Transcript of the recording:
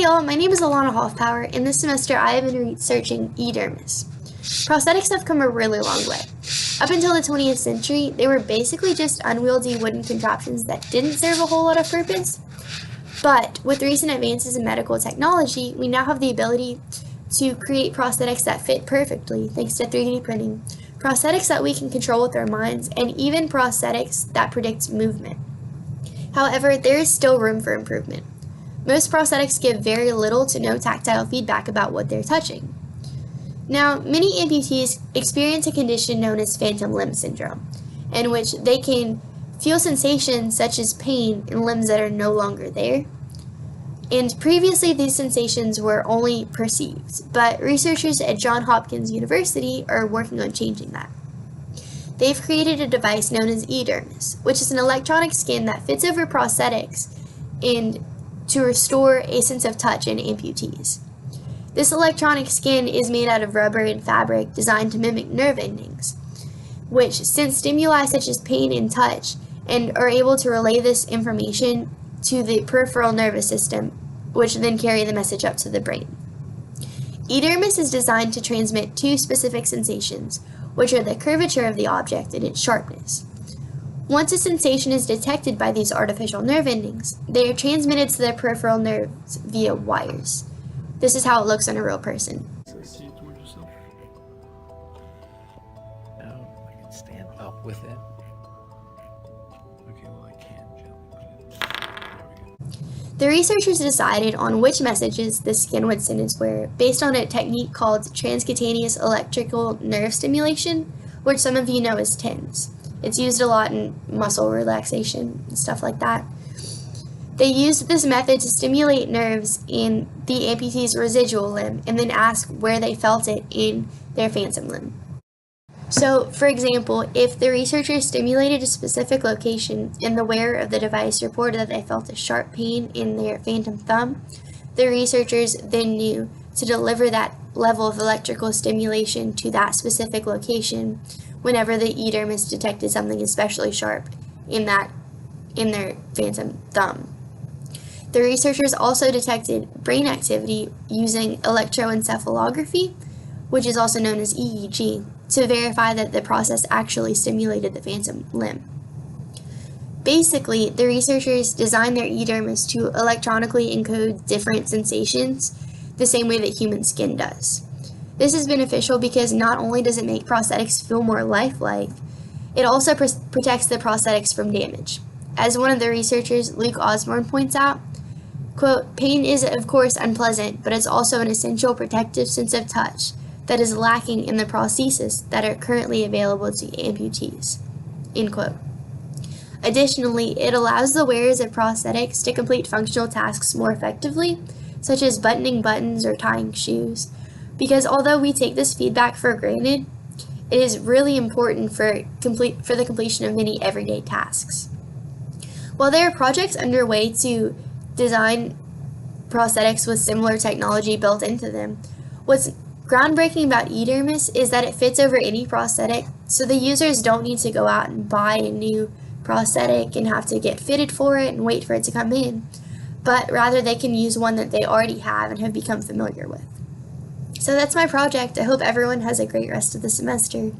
y'all, my name is Alana Hoffpower, and this semester I have been researching dermis. Prosthetics have come a really long way. Up until the 20th century, they were basically just unwieldy wooden contraptions that didn't serve a whole lot of purpose. But with recent advances in medical technology, we now have the ability to create prosthetics that fit perfectly thanks to 3D printing, prosthetics that we can control with our minds, and even prosthetics that predict movement. However, there is still room for improvement. Most prosthetics give very little to no tactile feedback about what they're touching. Now, many amputees experience a condition known as phantom limb syndrome, in which they can feel sensations such as pain in limbs that are no longer there. And previously, these sensations were only perceived, but researchers at Johns Hopkins University are working on changing that. They've created a device known as dermis, which is an electronic skin that fits over prosthetics and to restore a sense of touch in amputees. This electronic skin is made out of rubber and fabric designed to mimic nerve endings, which sense stimuli such as pain and touch and are able to relay this information to the peripheral nervous system, which then carry the message up to the brain. Dermis is designed to transmit two specific sensations, which are the curvature of the object and its sharpness. Once a sensation is detected by these artificial nerve endings, they are transmitted to the peripheral nerves via wires. This is how it looks on a real person. No, I can stand up with it. Okay, well I can gently. The researchers decided on which messages the skin would send its wearer based on a technique called transcutaneous electrical nerve stimulation, which some of you know as TENS. It's used a lot in muscle relaxation and stuff like that. They used this method to stimulate nerves in the amputee's residual limb and then ask where they felt it in their phantom limb. So, for example, if the researchers stimulated a specific location and the wearer of the device reported that they felt a sharp pain in their phantom thumb, the researchers then knew to deliver that level of electrical stimulation to that specific location whenever the dermis detected something especially sharp in their phantom thumb. The researchers also detected brain activity using electroencephalography, which is also known as EEG, to verify that the process actually stimulated the phantom limb. Basically, the researchers designed their dermis to electronically encode different sensations the same way that human skin does. This is beneficial because not only does it make prosthetics feel more lifelike, it also protects the prosthetics from damage. As one of the researchers, Luke Osborne, points out, quote, "Pain is of course unpleasant, but it's also an essential protective sense of touch that is lacking in the prostheses that are currently available to amputees," end quote. Additionally, it allows the wearers of prosthetics to complete functional tasks more effectively, such as buttoning buttons or tying shoes, because although we take this feedback for granted, it is really important for the completion of many everyday tasks. While there are projects underway to design prosthetics with similar technology built into them, what's groundbreaking about dermis is that it fits over any prosthetic, so the users don't need to go out and buy a new prosthetic and have to get fitted for it and wait for it to come in, but rather they can use one that they already have and have become familiar with. So that's my project. I hope everyone has a great rest of the semester.